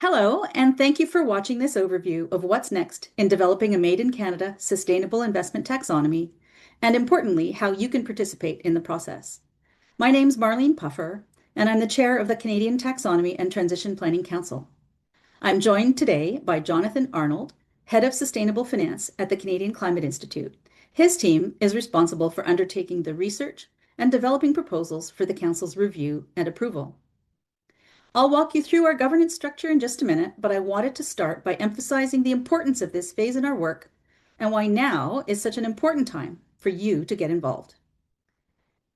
Hello, and thank you for watching this overview of what's next in developing a Made in Canada sustainable investment taxonomy, and importantly, how you can participate in the process. My name's Marlene Puffer, and I'm the chair of the Canadian Taxonomy and Transition Planning Council. I'm joined today by Jonathan Arnold, head of sustainable finance at the Canadian Climate Institute. His team is responsible for undertaking the research and developing proposals for the Council's review and approval. I'll walk you through our governance structure in just a minute, but I wanted to start by emphasizing the importance of this phase in our work and why now is such an important time for you to get involved.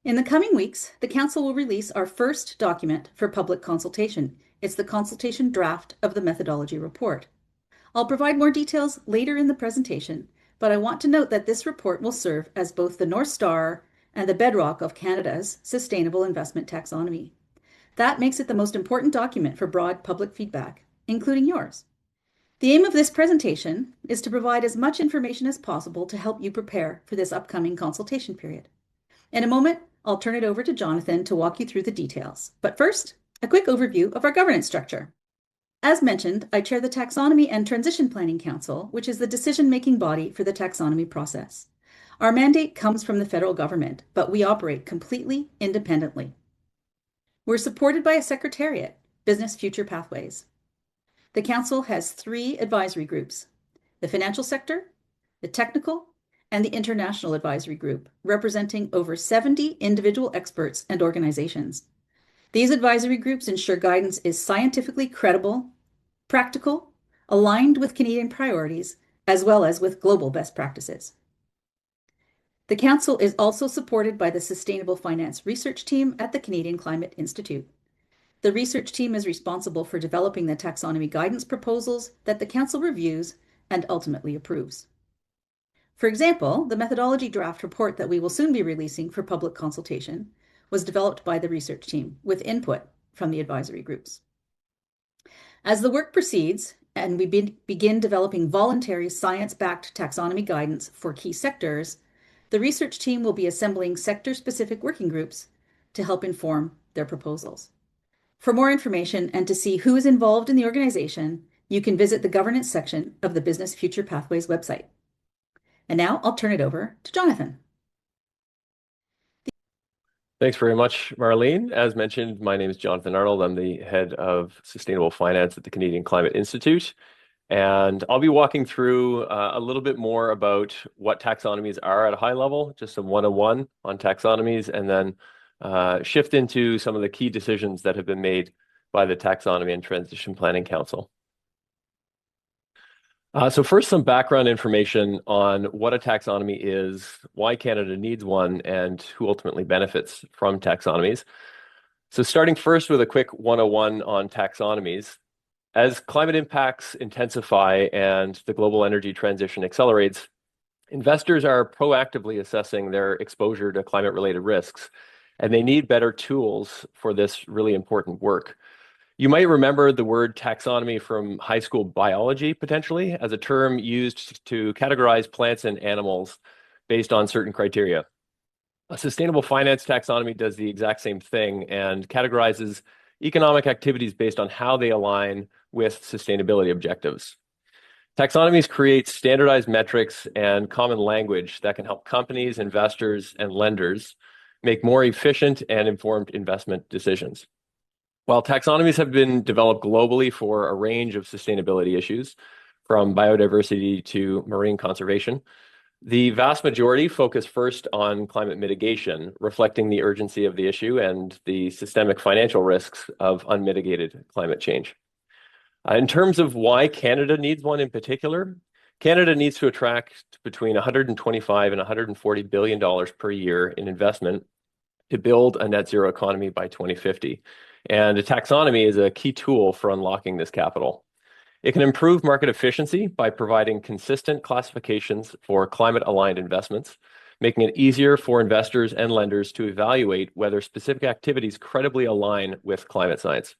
In the coming weeks, the Council will release our first document for public consultation. It's the consultation draft of the methodology report. I'll provide more details later in the presentation, but I want to note that this report will serve as both the North Star and the bedrock of Canada's sustainable investment taxonomy. That makes it the most important document for broad public feedback, including yours. The aim of this presentation is to provide as much information as possible to help you prepare for this upcoming consultation period. In a moment, I'll turn it over to Jonathan to walk you through the details. But first, a quick overview of our governance structure. As mentioned, I chair the Taxonomy and Transition Planning Council, which is the decision-making body for the taxonomy process. Our mandate comes from the federal government, but we operate completely independently. We're supported by a secretariat, Business Future Pathways. The Council has 3 advisory groups: the financial sector, the technical, and the international advisory group, representing over 70 individual experts and organizations. These advisory groups ensure guidance is scientifically credible, practical, aligned with Canadian priorities, as well as with global best practices. The Council is also supported by the Sustainable Finance Research Team at the Canadian Climate Institute. The research team is responsible for developing the taxonomy guidance proposals that the Council reviews and ultimately approves. For example, the methodology draft report that we will soon be releasing for public consultation was developed by the research team with input from the advisory groups. As the work proceeds and we begin developing voluntary science-backed taxonomy guidance for key sectors, the research team will be assembling sector-specific working groups to help inform their proposals. For more information and to see who is involved in the organization, you can visit the governance section of the Business Future Pathways website. And now I'll turn it over to Jonathan. Thanks very much, Marlene. As mentioned, my name is Jonathan Arnold. I'm the head of sustainable finance at the Canadian Climate Institute. And I'll be walking through a little bit more about what taxonomies are at a high level, just some 101 on taxonomies, and then shift into some of the key decisions that have been made by the Taxonomy and Transition Planning Council. So first, some background information on what a taxonomy is, why Canada needs one, and who ultimately benefits from taxonomies. So starting first with a quick 101 on taxonomies. As climate impacts intensify and the global energy transition accelerates, investors are proactively assessing their exposure to climate-related risks, and they need better tools for this really important work. You might remember the word taxonomy from high school biology, potentially, as a term used to categorize plants and animals based on certain criteria. A sustainable finance taxonomy does the exact same thing and categorizes economic activities based on how they align with sustainability objectives. Taxonomies create standardized metrics and common language that can help companies, investors, and lenders make more efficient and informed investment decisions. While taxonomies have been developed globally for a range of sustainability issues, from biodiversity to marine conservation, the vast majority focus first on climate mitigation, reflecting the urgency of the issue and the systemic financial risks of unmitigated climate change. In terms of why Canada needs one in particular, Canada needs to attract between $125 and $140 billion per year in investment to build a net zero economy by 2050. And a taxonomy is a key tool for unlocking this capital. It can improve market efficiency by providing consistent classifications for climate-aligned investments, making it easier for investors and lenders to evaluate whether specific activities credibly align with climate science.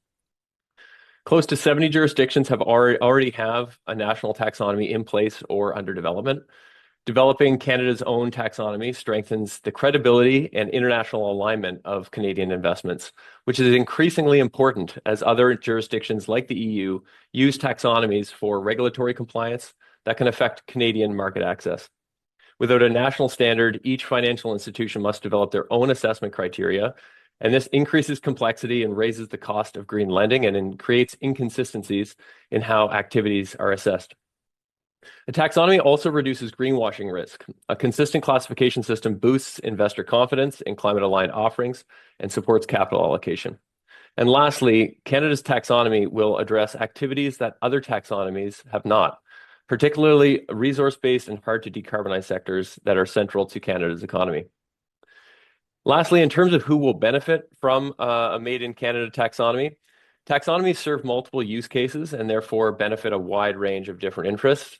Close to 70 jurisdictions have already have a national taxonomy in place or under development. Developing Canada's own taxonomy strengthens the credibility and international alignment of Canadian investments, which is increasingly important as other jurisdictions like the EU use taxonomies for regulatory compliance that can affect Canadian market access. Without a national standard, each financial institution must develop their own assessment criteria, and this increases complexity and raises the cost of green lending and creates inconsistencies in how activities are assessed. The taxonomy also reduces greenwashing risk. A consistent classification system boosts investor confidence in climate-aligned offerings and supports capital allocation. And lastly, Canada's taxonomy will address activities that other taxonomies have not, particularly resource-based and hard-to-decarbonize sectors that are central to Canada's economy. Lastly, in terms of who will benefit from a Made in Canada taxonomy, taxonomies serve multiple use cases and therefore benefit a wide range of different interests.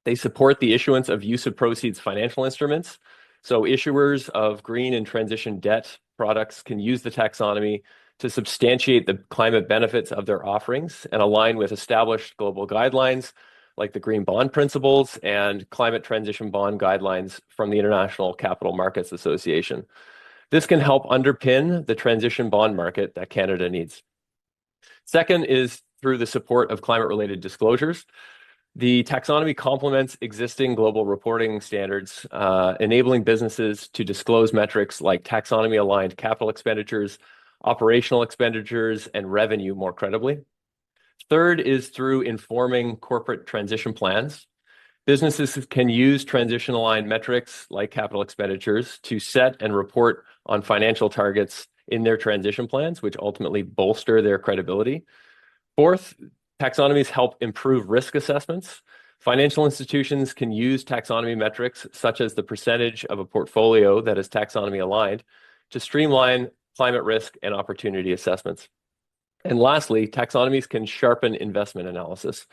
They support the issuance of use of proceeds financial instruments. So issuers of green and transition debt products can use the taxonomy to substantiate the climate benefits of their offerings and align with established global guidelines like the Green Bond Principles and Climate Transition Bond Guidelines from the International Capital Markets Association. This can help underpin the transition bond market that Canada needs. Second is through the support of climate-related disclosures. The taxonomy complements existing global reporting standards, enabling businesses to disclose metrics like taxonomy-aligned capital expenditures, operational expenditures, and revenue more credibly. Third is through informing corporate transition plans. Businesses can use transition-aligned metrics like capital expenditures to set and report on financial targets in their transition plans, which ultimately bolster their credibility. Fourth, taxonomies help improve risk assessments. Financial institutions can use taxonomy metrics, such as the percentage of a portfolio that is taxonomy aligned, to streamline climate risk and opportunity assessments. And lastly, taxonomies can sharpen investment analysis.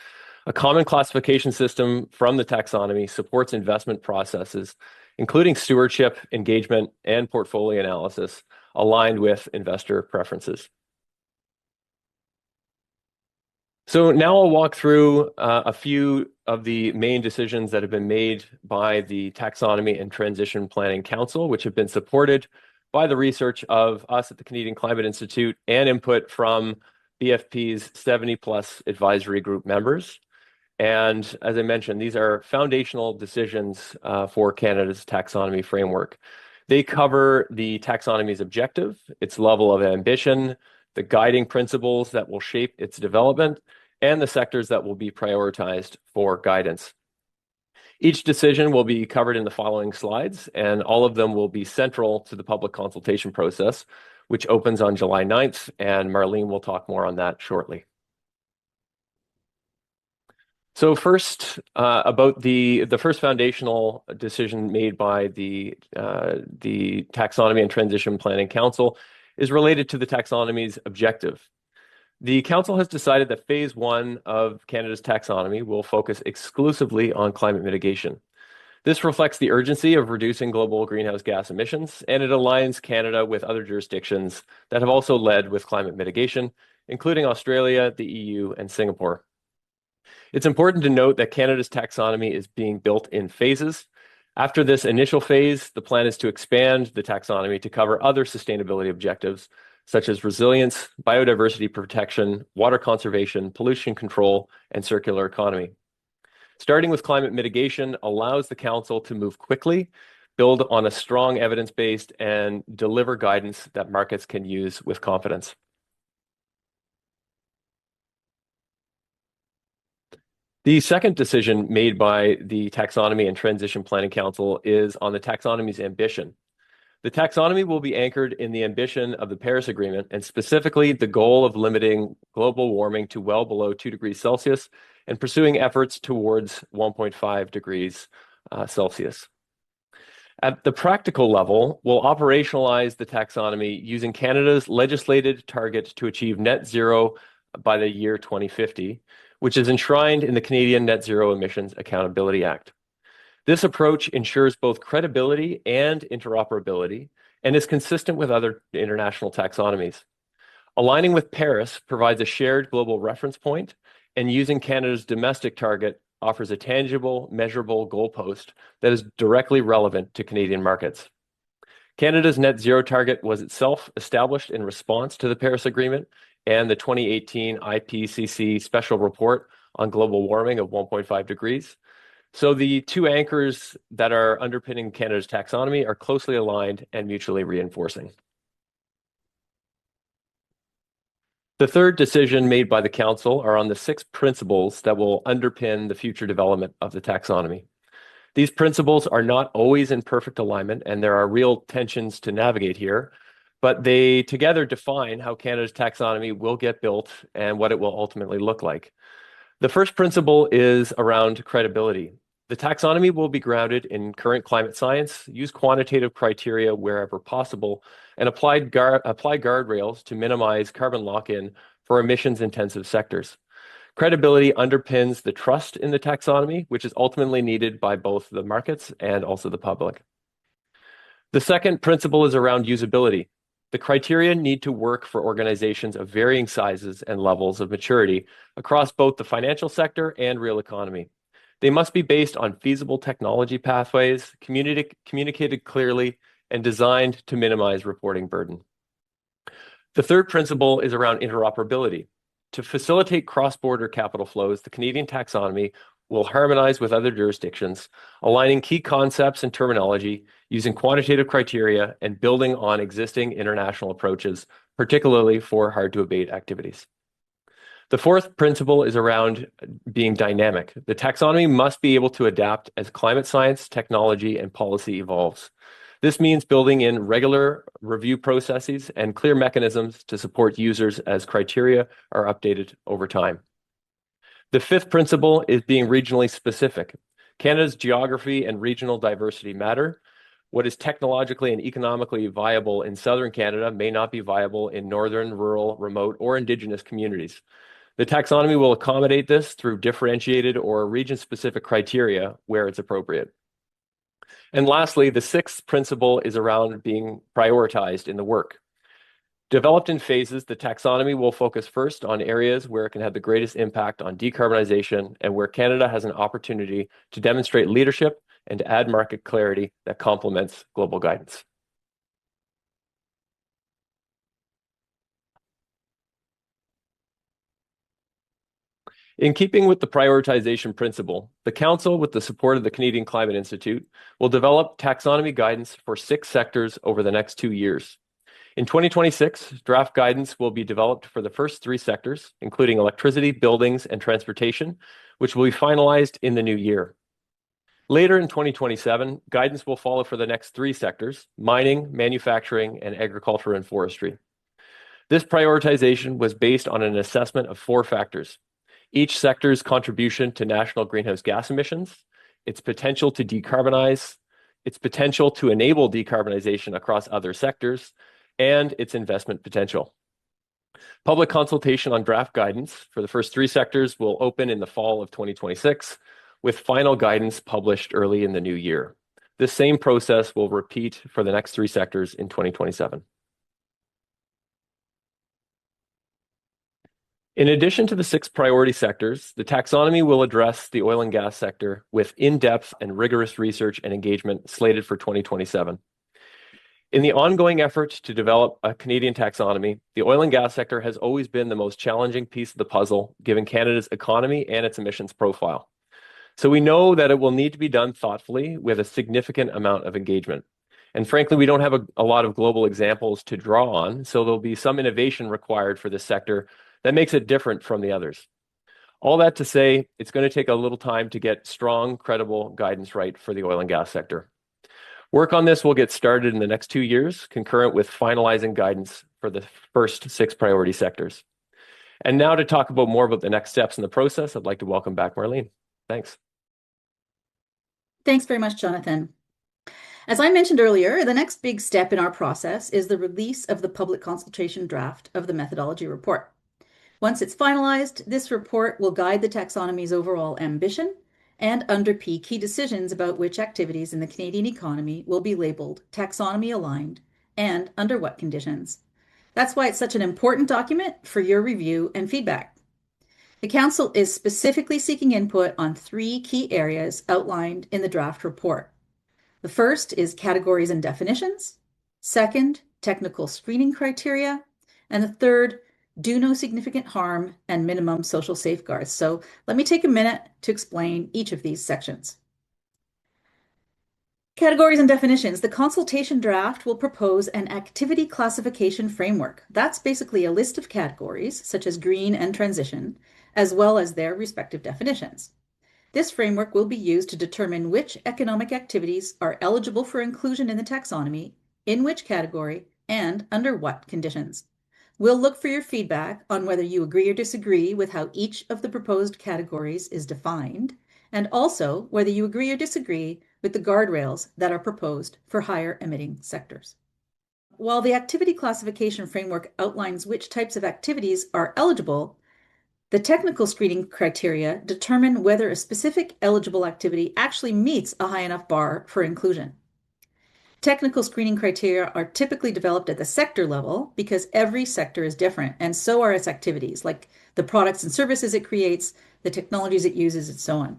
A common classification system from the taxonomy supports investment processes, including stewardship, engagement, and portfolio analysis aligned with investor preferences. So now I'll walk through a few of the main decisions that have been made by the Taxonomy and Transition Planning Council, which have been supported by the research of us at the Canadian Climate Institute and input from BFP's 70+ advisory group members. And as I mentioned, these are foundational decisions for Canada's taxonomy framework. They cover the taxonomy's objective, its level of ambition, the guiding principles that will shape its development, and the sectors that will be prioritized for guidance. Each decision will be covered in the following slides, and all of them will be central to the public consultation process, which opens on July 9th, and Marlene will talk more on that shortly. So first, about the first foundational decision made by the Taxonomy and Transition Planning Council is related to the taxonomy's objective. The Council has decided that Phase 1 of Canada's taxonomy will focus exclusively on climate mitigation. This reflects the urgency of reducing global greenhouse gas emissions, and it aligns Canada with other jurisdictions that have also led with climate mitigation, including Australia, the EU, and Singapore. It's important to note that Canada's taxonomy is being built in phases. After this initial phase, the plan is to expand the taxonomy to cover other sustainability objectives, such as resilience, biodiversity protection, water conservation, pollution control, and circular economy. Starting with climate mitigation allows the Council to move quickly, build on a strong evidence base, and deliver guidance that markets can use with confidence. The second decision made by the Taxonomy and Transition Planning Council is on the taxonomy's ambition. The taxonomy will be anchored in the ambition of the Paris Agreement, and specifically the goal of limiting global warming to well below 2 degrees Celsius and pursuing efforts towards 1.5 degrees Celsius. At the practical level, we'll operationalize the taxonomy using Canada's legislated target to achieve net zero by the year 2050, which is enshrined in the Canadian Net Zero Emissions Accountability Act. This approach ensures both credibility and interoperability and is consistent with other international taxonomies. Aligning with Paris provides a shared global reference point, and using Canada's domestic target offers a tangible, measurable goalpost that is directly relevant to Canadian markets. Canada's net zero target was itself established in response to the Paris Agreement and the 2018 IPCC special report on global warming of 1.5 degrees. So the two anchors that are underpinning Canada's taxonomy are closely aligned and mutually reinforcing. The third decision made by the Council are on the 6 principles that will underpin the future development of the taxonomy. These principles are not always in perfect alignment, and there are real tensions to navigate here, but they together define how Canada's taxonomy will get built and what it will ultimately look like. The first principle is around credibility. The taxonomy will be grounded in current climate science, use quantitative criteria wherever possible, and apply guardrails to minimize carbon lock-in for emissions-intensive sectors. Credibility underpins the trust in the taxonomy, which is ultimately needed by both the markets and also the public. The second principle is around usability. The criteria need to work for organizations of varying sizes and levels of maturity across both the financial sector and real economy. They must be based on feasible technology pathways, communicated clearly, and designed to minimize reporting burden. The third principle is around interoperability. To facilitate cross-border capital flows, the Canadian taxonomy will harmonize with other jurisdictions, aligning key concepts and terminology, using quantitative criteria, and building on existing international approaches, particularly for hard-to-abate activities. The fourth principle is around being dynamic. The taxonomy must be able to adapt as climate science, technology, and policy evolves. This means building in regular review processes and clear mechanisms to support users as criteria are updated over time. The fifth principle is being regionally specific. Canada's geography and regional diversity matter. What is technologically and economically viable in southern Canada may not be viable in northern, rural, remote, or Indigenous communities. The taxonomy will accommodate this through differentiated or region-specific criteria where it's appropriate. And lastly, the sixth principle is around being prioritized in the work. Developed in phases, the taxonomy will focus first on areas where it can have the greatest impact on decarbonization and where Canada has an opportunity to demonstrate leadership and to add market clarity that complements global guidance. In keeping with the prioritization principle, the Council, with the support of the Canadian Climate Institute, will develop taxonomy guidance for 6 sectors over the next 2 years. In 2026, draft guidance will be developed for the first 3 sectors, including electricity, buildings, and transportation, which will be finalized in the new year. Later in 2027, guidance will follow for the next 3 sectors: mining, manufacturing, and agriculture and forestry. This prioritization was based on an assessment of 4 factors: each sector's contribution to national greenhouse gas emissions, its potential to decarbonize, its potential to enable decarbonization across other sectors, and its investment potential. Public consultation on draft guidance for the first 3 sectors will open in the fall of 2026, with final guidance published early in the new year. This same process will repeat for the next 3 sectors in 2027. In addition to the 6 priority sectors, the taxonomy will address the oil and gas sector with in-depth and rigorous research and engagement slated for 2027. In the ongoing effort to develop a Canadian taxonomy, the oil and gas sector has always been the most challenging piece of the puzzle, given Canada's economy and its emissions profile. So we know that it will need to be done thoughtfully with a significant amount of engagement. And frankly, we don't have a lot of global examples to draw on, so there'll be some innovation required for this sector that makes it different from the others. All that to say, it's going to take a little time to get strong, credible guidance right for the oil and gas sector. Work on this will get started in the next 2 years, concurrent with finalizing guidance for the first 6 priority sectors. And now to talk more about the next steps in the process, I'd like to welcome back Marlene. Thanks. Thanks very much, Jonathan. As I mentioned earlier, the next big step in our process is the release of the public consultation draft of the methodology report. Once it's finalized, this report will guide the taxonomy's overall ambition and underpin key decisions about which activities in the Canadian economy will be labeled taxonomy aligned and under what conditions. That's why it's such an important document for your review and feedback. The Council is specifically seeking input on three key areas outlined in the draft report. The first is categories and definitions. Second, technical screening criteria. And the third, do no significant harm and minimum social safeguards. So let me take a minute to explain each of these sections. Categories and definitions. The consultation draft will propose an activity classification framework. That's basically a list of categories, such as green and transition, as well as their respective definitions. This framework will be used to determine which economic activities are eligible for inclusion in the taxonomy, in which category, and under what conditions. We'll look for your feedback on whether you agree or disagree with how each of the proposed categories is defined, and also whether you agree or disagree with the guardrails that are proposed for higher emitting sectors. While the activity classification framework outlines which types of activities are eligible, the technical screening criteria determine whether a specific eligible activity actually meets a high enough bar for inclusion. Technical screening criteria are typically developed at the sector level because every sector is different, and so are its activities, like the products and services it creates, the technologies it uses, and so on.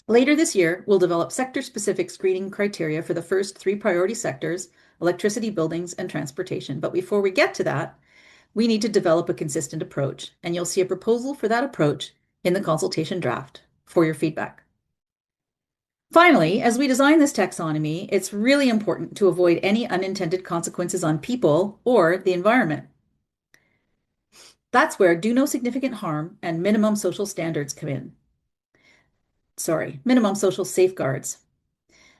Later this year, we'll develop sector-specific screening criteria for the first three priority sectors: electricity, buildings, and transportation. But before we get to that, we need to develop a consistent approach, and you'll see a proposal for that approach in the consultation draft for your feedback. Finally, as we design this taxonomy, it's really important to avoid any unintended consequences on people or the environment. That's where do no significant harm and minimum social standards come in. Minimum social safeguards.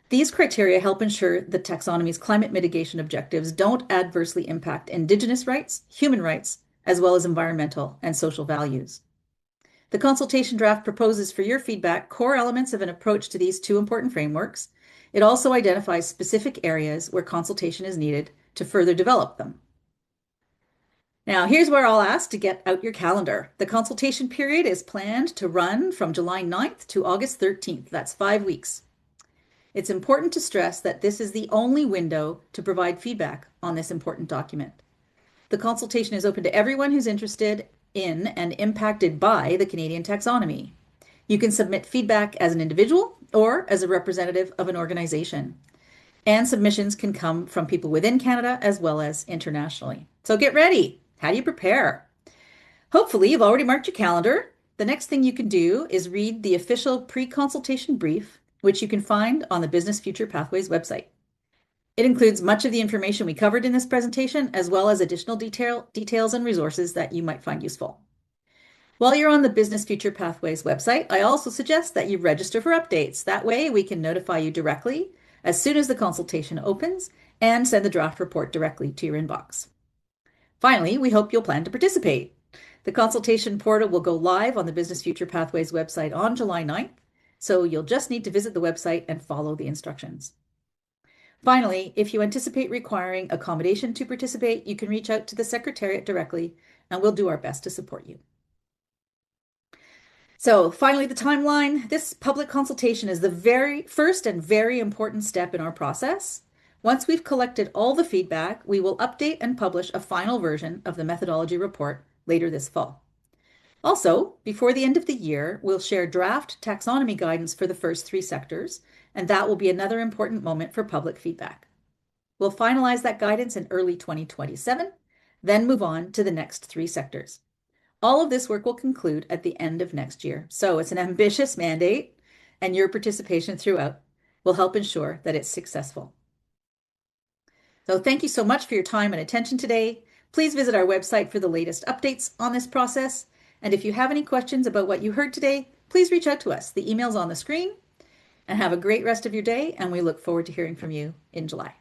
These criteria help ensure the taxonomy's climate mitigation objectives don't adversely impact Indigenous rights, human rights, as well as environmental and social values. The consultation draft proposes for your feedback core elements of an approach to these two important frameworks. It also identifies specific areas where consultation is needed to further develop them. Now, here's where I'll ask to get out your calendar. The consultation period is planned to run from July 9th to August 13th. That's 5 weeks. It's important to stress that this is the only window to provide feedback on this important document. The consultation is open to everyone who's interested in and impacted by the Canadian taxonomy. You can submit feedback as an individual or as a representative of an organization. And submissions can come from people within Canada as well as internationally. So get ready. How do you prepare? Hopefully, you've already marked your calendar. The next thing you can do is read the official pre-consultation brief, which you can find on the Business Future Pathways website. It includes much of the information we covered in this presentation, as well as additional details and resources that you might find useful. While you're on the Business Future Pathways website, I also suggest that you register for updates. That way, we can notify you directly as soon as the consultation opens and send the draft report directly to your inbox. Finally, we hope you'll plan to participate. The consultation portal will go live on the Business Future Pathways website on July 9th, so you'll just need to visit the website and follow the instructions. Finally, if you anticipate requiring accommodation to participate, you can reach out to the Secretariat directly, and we'll do our best to support you. So finally, the timeline. This public consultation is the very first and very important step in our process. Once we've collected all the feedback, we will update and publish a final version of the methodology report later this fall. Also, before the end of the year, we'll share draft taxonomy guidance for the first three sectors, and that will be another important moment for public feedback. We'll finalize that guidance in early 2027, then move on to the next three sectors. All of this work will conclude at the end of next year. So it's an ambitious mandate, and your participation throughout will help ensure that it's successful. So thank you so much for your time and attention today. Please visit our website for the latest updates on this process. And if you have any questions about what you heard today, please reach out to us. The email's on the screen. And have a great rest of your day, and we look forward to hearing from you in July.